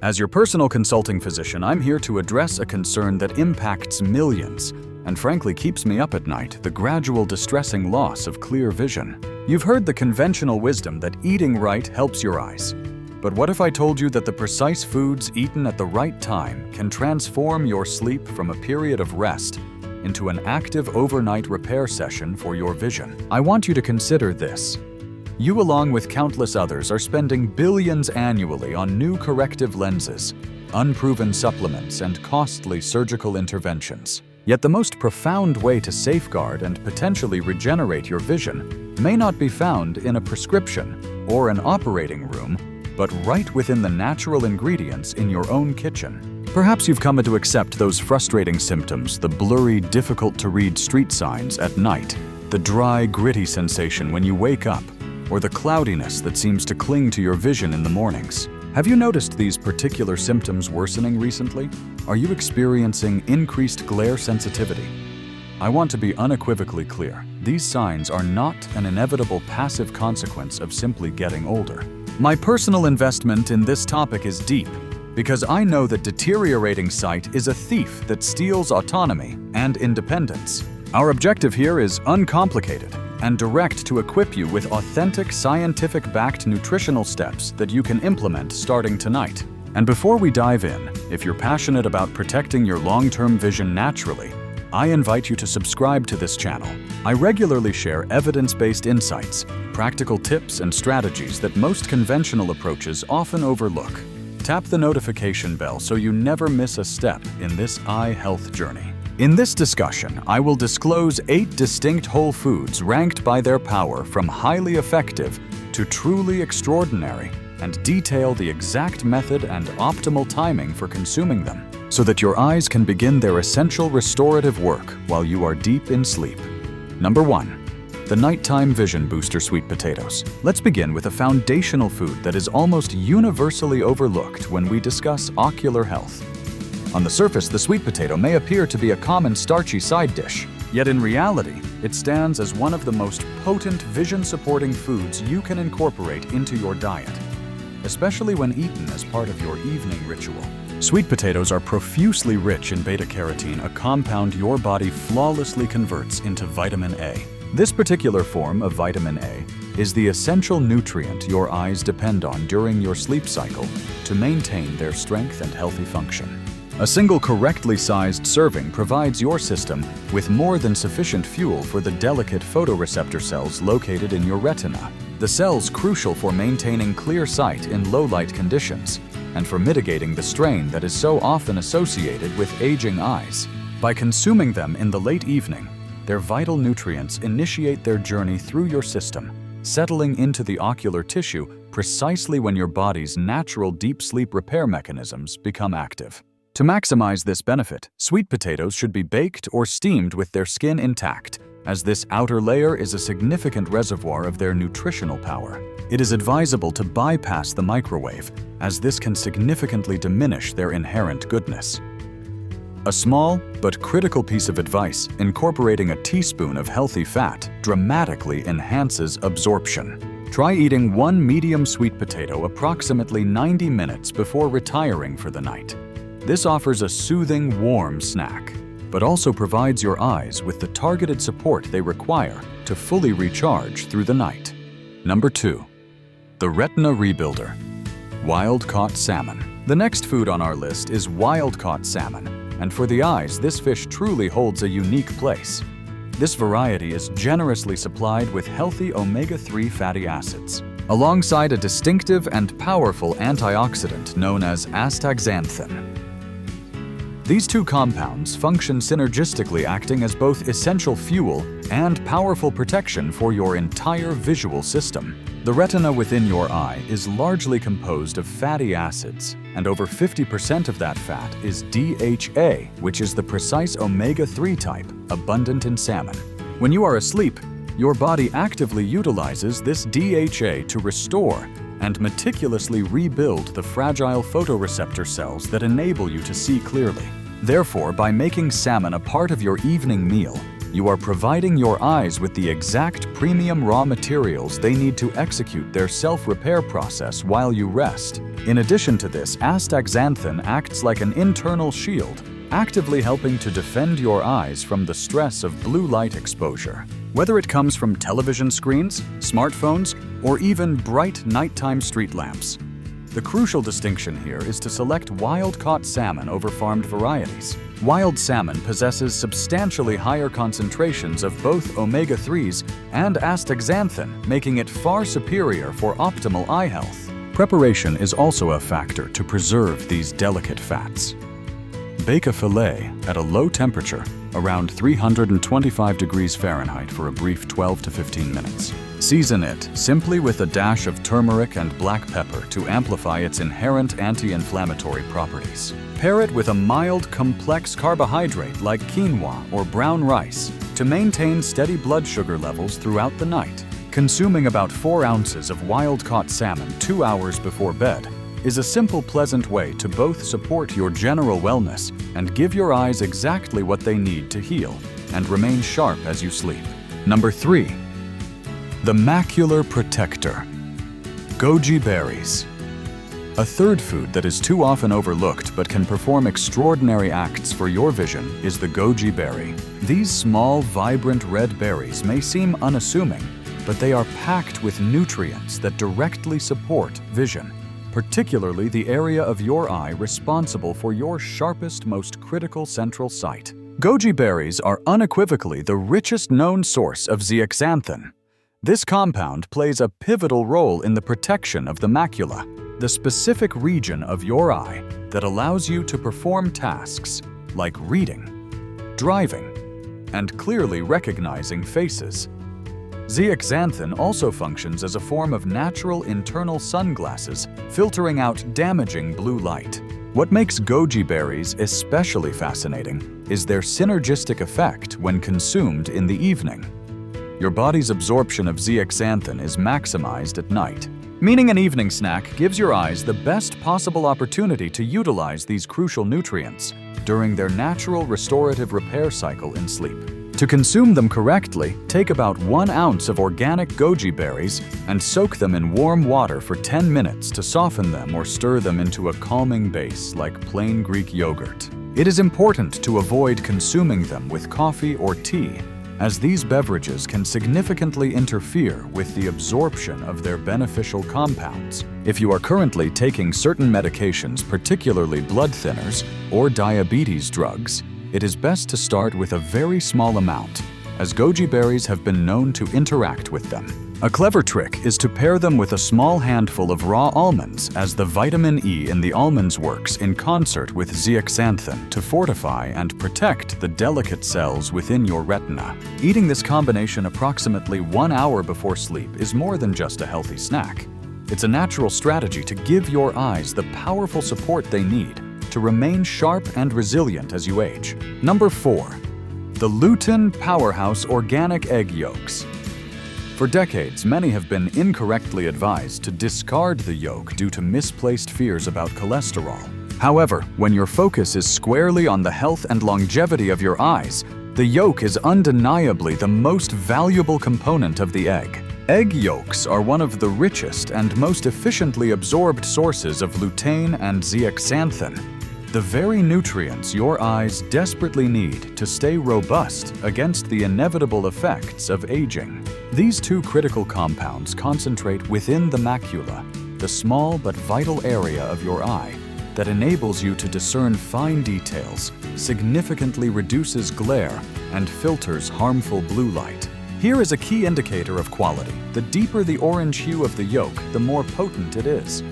As your personal consulting physician, I'm here to address a concern that impacts millions and frankly keeps me up at night: the gradual distressing loss of clear vision. You've heard the conventional wisdom that eating right helps your eyes. But what if I told you that the precise foods eaten at the right time can transform your sleep from a period of rest into an active overnight repair session for your vision? I want you to consider this. You, along with countless others, are spending billions annually on new corrective lenses, unproven supplements, and costly surgical interventions. Yet the most profound way to safeguard and potentially regenerate your vision may not be found in a prescription or an operating room, but right within the natural ingredients in your own kitchen. Perhaps you've come to accept those frustrating symptoms: the blurry, difficult-to-read street signs at night, the dry, gritty sensation when you wake up, or the cloudiness that seems to cling to your vision in the mornings. Have you noticed these particular symptoms worsening recently? Are you experiencing increased glare sensitivity? I want to be unequivocally clear. These signs are not an inevitable passive consequence of simply getting older. My personal investment in this topic is deep, because I know that deteriorating sight is a thief that steals autonomy and independence. Our objective here is uncomplicated and direct: to equip you with authentic, scientific-backed nutritional steps that you can implement starting tonight. And before we dive in, if you're passionate about protecting your long-term vision naturally, I invite you to subscribe to this channel. I regularly share evidence-based insights, practical tips, and strategies that most conventional approaches often overlook. Tap the notification bell so you never miss a step in this eye health journey. In this discussion, I will disclose 8 distinct whole foods ranked by their power from highly effective to truly extraordinary, and detail the exact method and optimal timing for consuming them, so that your eyes can begin their essential restorative work while you are deep in sleep. Number 1. The nighttime vision booster: sweet potatoes. Let's begin with a foundational food that is almost universally overlooked when we discuss ocular health. On the surface, the sweet potato may appear to be a common starchy side dish, yet in reality, it stands as one of the most potent vision-supporting foods you can incorporate into your diet, especially when eaten as part of your evening ritual. Sweet potatoes are profusely rich in beta-carotene, a compound your body flawlessly converts into vitamin A. This particular form of vitamin A is the essential nutrient your eyes depend on during your sleep cycle to maintain their strength and healthy function. A single correctly sized serving provides your system with more than sufficient fuel for the delicate photoreceptor cells located in your retina, the cells crucial for maintaining clear sight in low-light conditions and for mitigating the strain that is so often associated with aging eyes. By consuming them in the late evening, their vital nutrients initiate their journey through your system, settling into the ocular tissue precisely when your body's natural deep sleep repair mechanisms become active. To maximize this benefit, sweet potatoes should be baked or steamed with their skin intact, as this outer layer is a significant reservoir of their nutritional power. It is advisable to bypass the microwave, as this can significantly diminish their inherent goodness. A small but critical piece of advice: incorporating a teaspoon of healthy fat dramatically enhances absorption. Try eating 1 medium sweet potato approximately 90 minutes before retiring for the night. This offers a soothing, warm snack, but also provides your eyes with the targeted support they require to fully recharge through the night. Number 2. The retina rebuilder: wild-caught salmon. The next food on our list is wild-caught salmon, and for the eyes, this fish truly holds a unique place. This variety is generously supplied with healthy omega-3 fatty acids, alongside a distinctive and powerful antioxidant known as astaxanthin. These two compounds function synergistically, acting as both essential fuel and powerful protection for your entire visual system. The retina within your eye is largely composed of fatty acids, and over 50% of that fat is DHA, which is the precise omega-3 type abundant in salmon. When you are asleep, your body actively utilizes this DHA to restore and meticulously rebuild the fragile photoreceptor cells that enable you to see clearly. Therefore, by making salmon a part of your evening meal, you are providing your eyes with the exact premium raw materials they need to execute their self-repair process while you rest. In addition to this, astaxanthin acts like an internal shield, actively helping to defend your eyes from the stress of blue light exposure. Whether it comes from television screens, smartphones, or even bright nighttime street lamps. The crucial distinction here is to select wild-caught salmon over farmed varieties. Wild salmon possesses substantially higher concentrations of both omega-3s and astaxanthin, making it far superior for optimal eye health. Preparation is also a factor to preserve these delicate fats. Bake a fillet at a low temperature, around 325 degrees Fahrenheit, for a brief 12 to 15 minutes. Season it simply with a dash of turmeric and black pepper to amplify its inherent anti-inflammatory properties. Pair it with a mild, complex carbohydrate like quinoa or brown rice to maintain steady blood sugar levels throughout the night. Consuming about 4 ounces of wild-caught salmon 2 hours before bed is a simple, pleasant way to both support your general wellness and give your eyes exactly what they need to heal and remain sharp as you sleep. Number 3. The macular protector. Goji berries. A third food that is too often overlooked but can perform extraordinary acts for your vision is the goji berry. These small, vibrant red berries may seem unassuming, but they are packed with nutrients that directly support vision, particularly the area of your eye responsible for your sharpest, most critical central sight. Goji berries are unequivocally the richest known source of zeaxanthin. This compound plays a pivotal role in the protection of the macula, the specific region of your eye that allows you to perform tasks like reading, driving, and clearly recognizing faces. Zeaxanthin also functions as a form of natural internal sunglasses, filtering out damaging blue light. What makes goji berries especially fascinating is their synergistic effect when consumed in the evening. Your body's absorption of zeaxanthin is maximized at night, meaning an evening snack gives your eyes the best possible opportunity to utilize these crucial nutrients during their natural restorative repair cycle in sleep. To consume them correctly, take about 1 ounce of organic goji berries and soak them in warm water for 10 minutes to soften them or stir them into a calming base like plain Greek yogurt. It is important to avoid consuming them with coffee or tea, as these beverages can significantly interfere with the absorption of their beneficial compounds. If you are currently taking certain medications, particularly blood thinners or diabetes drugs, it is best to start with a very small amount, as goji berries have been known to interact with them. A clever trick is to pair them with a small handful of raw almonds, as the vitamin E in the almonds works in concert with zeaxanthin to fortify and protect the delicate cells within your retina. Eating this combination approximately 1 hour before sleep is more than just a healthy snack. It's a natural strategy to give your eyes the powerful support they need to remain sharp and resilient as you age. Number 4. The Lutein Powerhouse Organic Egg Yolks. For decades, many have been incorrectly advised to discard the yolk due to misplaced fears about cholesterol. However, when your focus is squarely on the health and longevity of your eyes, the yolk is undeniably the most valuable component of the egg. Egg yolks are one of the richest and most efficiently absorbed sources of lutein and zeaxanthin, the very nutrients your eyes desperately need to stay robust against the inevitable effects of aging. These two critical compounds concentrate within the macula, the small but vital area of your eye that enables you to discern fine details, significantly reduces glare, and filters harmful blue light. Here is a key indicator of quality. The deeper the orange hue of the yolk, the more potent it is.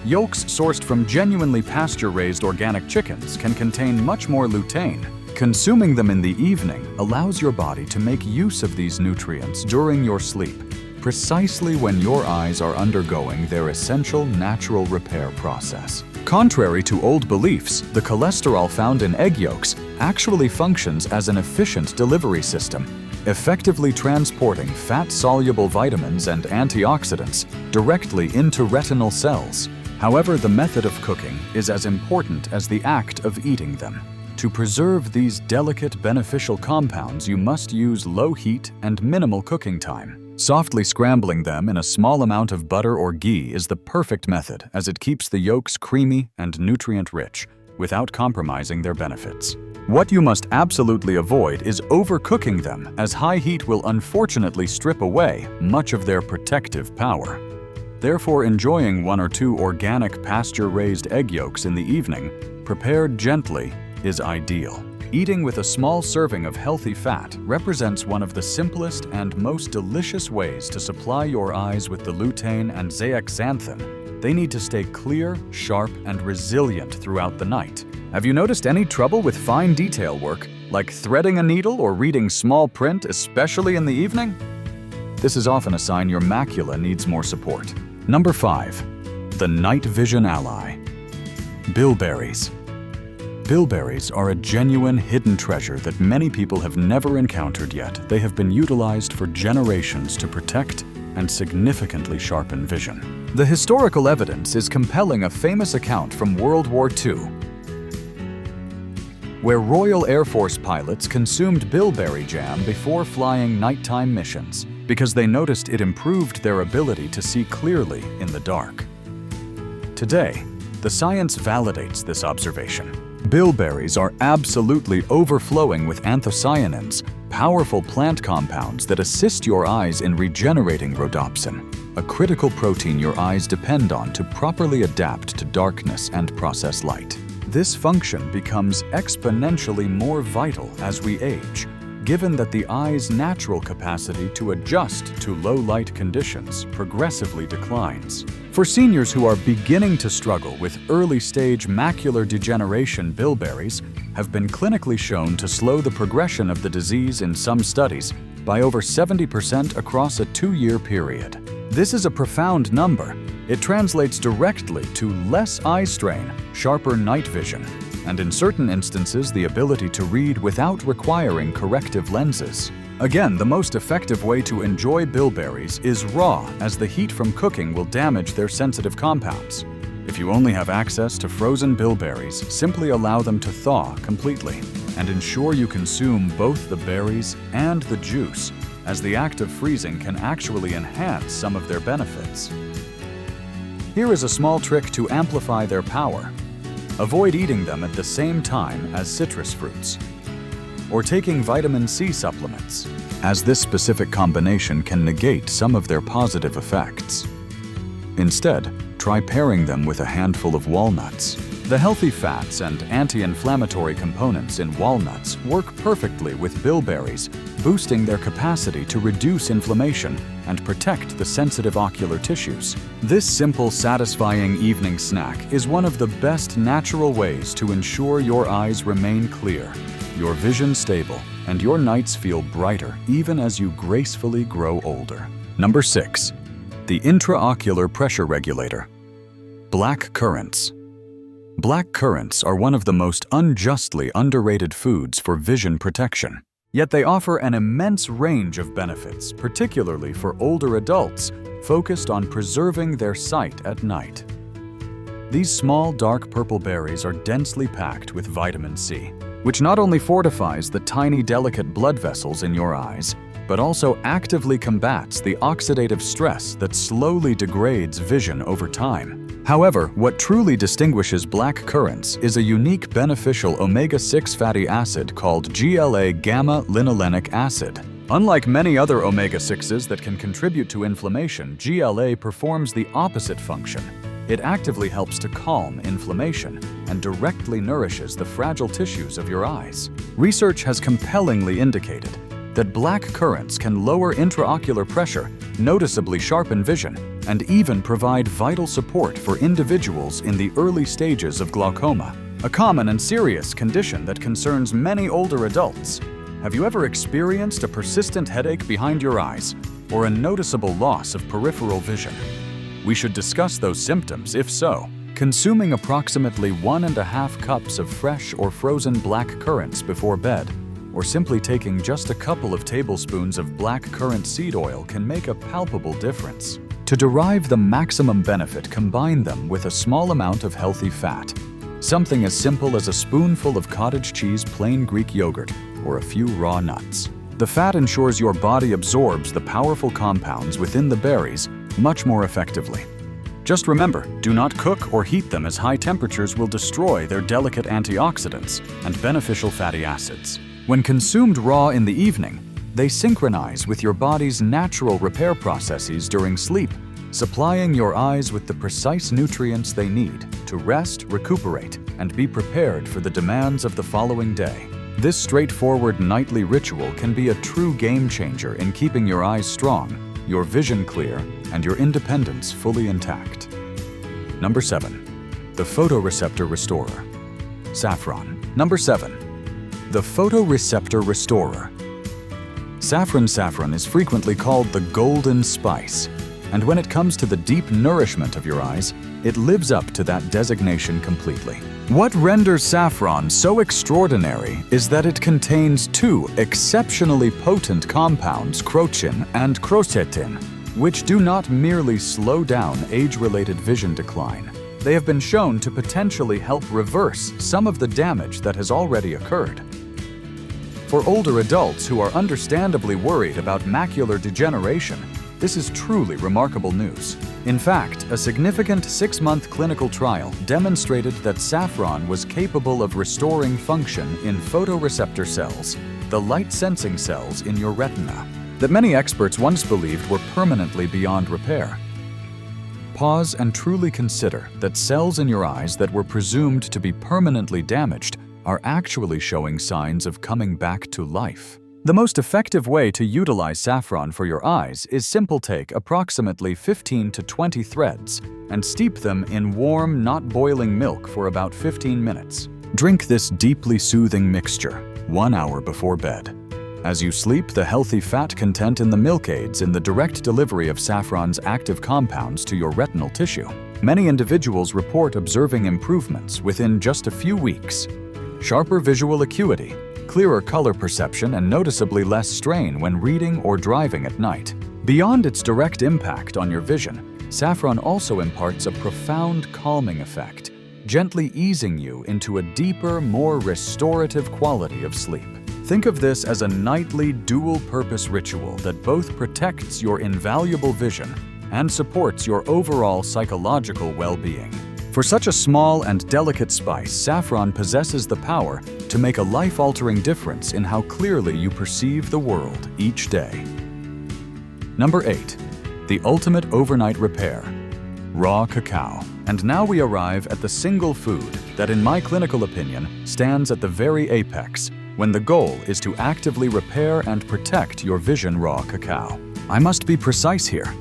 Yolks sourced from genuinely pasture-raised organic chickens can contain much more lutein. Consuming them in the evening allows your body to make use of these nutrients during your sleep, precisely when your eyes are undergoing their essential natural repair process. Contrary to old beliefs, the cholesterol found in egg yolks actually functions as an efficient delivery system, effectively transporting fat-soluble vitamins and antioxidants directly into retinal cells. However, the method of cooking is as important as the act of eating them. To preserve these delicate, beneficial compounds, you must use low heat and minimal cooking time. Softly scrambling them in a small amount of butter or ghee is the perfect method, as it keeps the yolks creamy and nutrient-rich, without compromising their benefits. What you must absolutely avoid is overcooking them, as high heat will unfortunately strip away much of their protective power. Therefore, enjoying 1 or 2 organic pasture-raised egg yolks in the evening, prepared gently, is ideal. Eating with a small serving of healthy fat represents one of the simplest and most delicious ways to supply your eyes with the lutein and zeaxanthin. They need to stay clear, sharp, and resilient throughout the night. Have you noticed any trouble with fine detail work, like threading a needle or reading small print, especially in the evening? This is often a sign your macula needs more support. Number 5. The night vision ally. Bilberries. Bilberries are a genuine hidden treasure that many people have never encountered yet. They have been utilized for generations to protect and significantly sharpen vision. The historical evidence is compelling. A famous account from World War II, where Royal Air Force pilots consumed bilberry jam before flying nighttime missions because they noticed it improved their ability to see clearly in the dark. Today, the science validates this observation. Bilberries are absolutely overflowing with anthocyanins, powerful plant compounds that assist your eyes in regenerating rhodopsin, a critical protein your eyes depend on to properly adapt to darkness and process light. This function becomes exponentially more vital as we age, given that the eye's natural capacity to adjust to low-light conditions progressively declines. For seniors who are beginning to struggle with early-stage macular degeneration, bilberries have been clinically shown to slow the progression of the disease in some studies by over 70% across a 2-year period. This is a profound number. It translates directly to less eye strain, sharper night vision, and in certain instances the ability to read without requiring corrective lenses. Again, the most effective way to enjoy bilberries is raw, as the heat from cooking will damage their sensitive compounds. If you only have access to frozen bilberries, simply allow them to thaw completely, and ensure you consume both the berries and the juice, as the act of freezing can actually enhance some of their benefits. Here is a small trick to amplify their power. Avoid eating them at the same time as citrus fruits, or taking vitamin C supplements, as this specific combination can negate some of their positive effects. Instead, try pairing them with a handful of walnuts. The healthy fats and anti-inflammatory components in walnuts work perfectly with bilberries, boosting their capacity to reduce inflammation and protect the sensitive ocular tissues. This simple, satisfying evening snack is one of the best natural ways to ensure your eyes remain clear, your vision stable, and your nights feel brighter even as you gracefully grow older. Number 6. The intraocular pressure regulator. Black currants. Black currants are one of the most unjustly underrated foods for vision protection. Yet they offer an immense range of benefits, particularly for older adults focused on preserving their sight at night. These small, dark purple berries are densely packed with vitamin C, which not only fortifies the tiny, delicate blood vessels in your eyes, but also actively combats the oxidative stress that slowly degrades vision over time. However, what truly distinguishes black currants is a unique beneficial omega-6 fatty acid called GLA-gamma-linolenic acid. Unlike many other omega-6s that can contribute to inflammation, GLA performs the opposite function. It actively helps to calm inflammation and directly nourishes the fragile tissues of your eyes. Research has compellingly indicated that black currants can lower intraocular pressure, noticeably sharpen vision, and even provide vital support for individuals in the early stages of glaucoma, a common and serious condition that concerns many older adults. Have you ever experienced a persistent headache behind your eyes or a noticeable loss of peripheral vision? We should discuss those symptoms. If so, consuming approximately 1.5 cups of fresh or frozen black currants before bed, or simply taking just a couple of tablespoons of black currant seed oil can make a palpable difference. To derive the maximum benefit, combine them with a small amount of healthy fat. Something as simple as a spoonful of cottage cheese plain Greek yogurt or a few raw nuts. The fat ensures your body absorbs the powerful compounds within the berries much more effectively. Just remember, do not cook or heat them, as high temperatures will destroy their delicate antioxidants and beneficial fatty acids. When consumed raw in the evening, they synchronize with your body's natural repair processes during sleep, supplying your eyes with the precise nutrients they need to rest, recuperate, and be prepared for the demands of the following day. This straightforward nightly ritual can be a true game changer in keeping your eyes strong, your vision clear, and your independence fully intact. Number 7. The Photoreceptor Restorer. Saffron. Number 7. The Photoreceptor Restorer. Saffron is frequently called the golden spice, and when it comes to the deep nourishment of your eyes, it lives up to that designation completely. What renders saffron so extraordinary is that it contains two exceptionally potent compounds, crocin and crocetin, which do not merely slow down age-related vision decline. They have been shown to potentially help reverse some of the damage that has already occurred. For older adults who are understandably worried about macular degeneration, this is truly remarkable news. In fact, a significant 6-month clinical trial demonstrated that saffron was capable of restoring function in photoreceptor cells, the light-sensing cells in your retina, that many experts once believed were permanently beyond repair. Pause and truly consider that cells in your eyes that were presumed to be permanently damaged are actually showing signs of coming back to life. The most effective way to utilize saffron for your eyes is simple. Take approximately 15 to 20 threads and steep them in warm, not boiling milk for about 15 minutes. Drink this deeply soothing mixture 1 hour before bed. As you sleep, the healthy fat content in the milk aids in the direct delivery of saffron's active compounds to your retinal tissue. Many individuals report observing improvements within just a few weeks. Sharper visual acuity, clearer color perception, and noticeably less strain when reading or driving at night. Beyond its direct impact on your vision, saffron also imparts a profound calming effect, gently easing you into a deeper, more restorative quality of sleep. Think of this as a nightly dual-purpose ritual that both protects your invaluable vision and supports your overall psychological well-being. For such a small and delicate spice, saffron possesses the power to make a life-altering difference in how clearly you perceive the world each day. Number 8. The Ultimate Overnight Repair. Raw cacao. And now we arrive at the single food that, in my clinical opinion, stands at the very apex when the goal is to actively repair and protect your vision. Raw cacao. I must be precise here.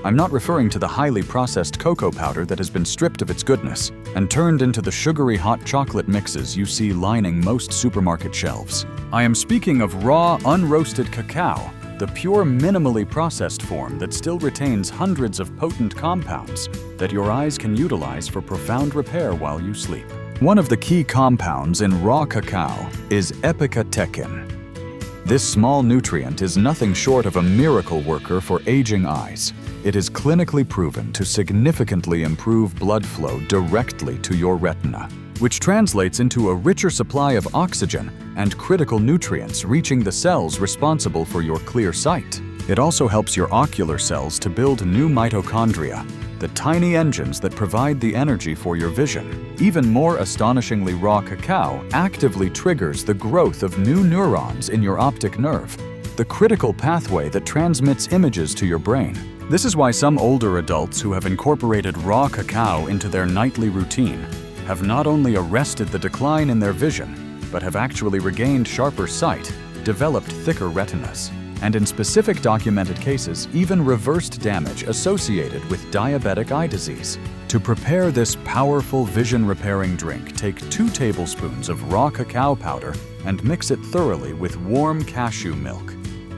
I'm not referring to the highly processed cocoa powder that has been stripped of its goodness and turned into the sugary hot chocolate mixes you see lining most supermarket shelves. I am speaking of raw, unroasted cacao, the pure, minimally processed form that still retains hundreds of potent compounds that your eyes can utilize for profound repair while you sleep. One of the key compounds in raw cacao is epicatechin. This small nutrient is nothing short of a miracle worker for aging eyes. It is clinically proven to significantly improve blood flow directly to your retina, which translates into a richer supply of oxygen and critical nutrients reaching the cells responsible for your clear sight. It also helps your ocular cells to build new mitochondria, the tiny engines that provide the energy for your vision. Even more astonishingly, raw cacao actively triggers the growth of new neurons in your optic nerve, the critical pathway that transmits images to your brain. This is why some older adults who have incorporated raw cacao into their nightly routine have not only arrested the decline in their vision, but have actually regained sharper sight, developed thicker retinas, and in specific documented cases, even reversed damage associated with diabetic eye disease. To prepare this powerful vision-repairing drink, take 2 tablespoons of raw cacao powder and mix it thoroughly with warm cashew milk.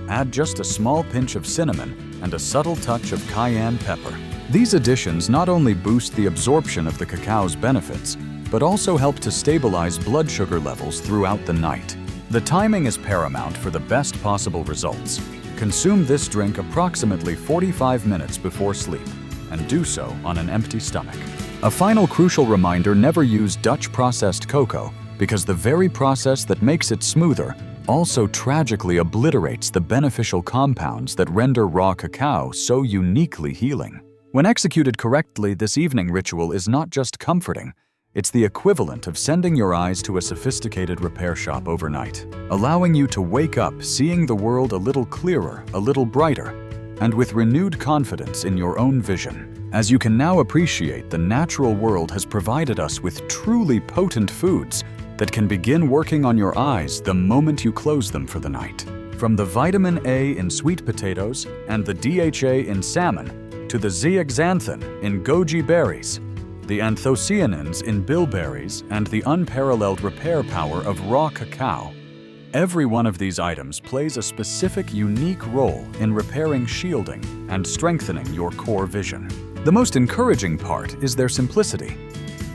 Add just a small pinch of cinnamon and a subtle touch of cayenne pepper. These additions not only boost the absorption of the cacao's benefits, but also help to stabilize blood sugar levels throughout the night. The timing is paramount for the best possible results. Consume this drink approximately 45 minutes before sleep, and do so on an empty stomach. A final crucial reminder: never use Dutch processed cocoa, because the very process that makes it smoother also tragically obliterates the beneficial compounds that render raw cacao so uniquely healing. When executed correctly, this evening ritual is not just comforting, it's the equivalent of sending your eyes to a sophisticated repair shop overnight, allowing you to wake up seeing the world a little clearer, a little brighter, and with renewed confidence in your own vision. As you can now appreciate, the natural world has provided us with truly potent foods that can begin working on your eyes the moment you close them for the night. From the vitamin A in sweet potatoes and the DHA in salmon, to the zeaxanthin in goji berries, the anthocyanins in bilberries, and the unparalleled repair power of raw cacao, every one of these items plays a specific, unique role in repairing, shielding, and strengthening your core vision. The most encouraging part is their simplicity.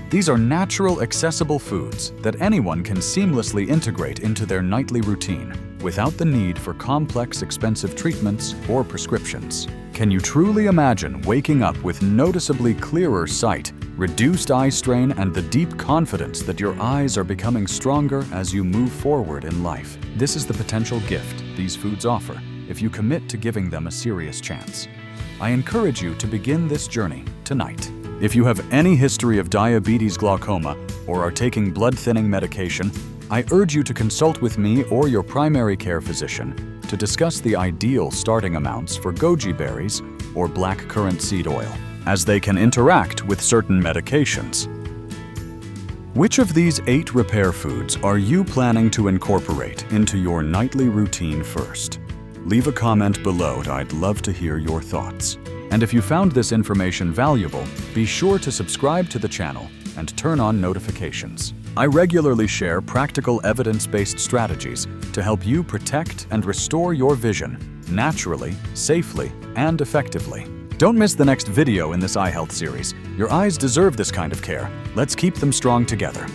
These are natural, accessible foods that anyone can seamlessly integrate into their nightly routine without the need for complex, expensive treatments or prescriptions. Can you truly imagine waking up with noticeably clearer sight, reduced eye strain, and the deep confidence that your eyes are becoming stronger as you move forward in life? This is the potential gift these foods offer if you commit to giving them a serious chance. I encourage you to begin this journey tonight. If you have any history of diabetes, glaucoma, or are taking blood-thinning medication, I urge you to consult with me or your primary care physician to discuss the ideal starting amounts for goji berries or black currant seed oil, as they can interact with certain medications. Which of these 8 repair foods are you planning to incorporate into your nightly routine first? Leave a comment below. I'd love to hear your thoughts. And if you found this information valuable, be sure to subscribe to the channel and turn on notifications. I regularly share practical, evidence-based strategies to help you protect and restore your vision naturally, safely, and effectively. Don't miss the next video in this eye health series. Your eyes deserve this kind of care. Let's keep them strong together.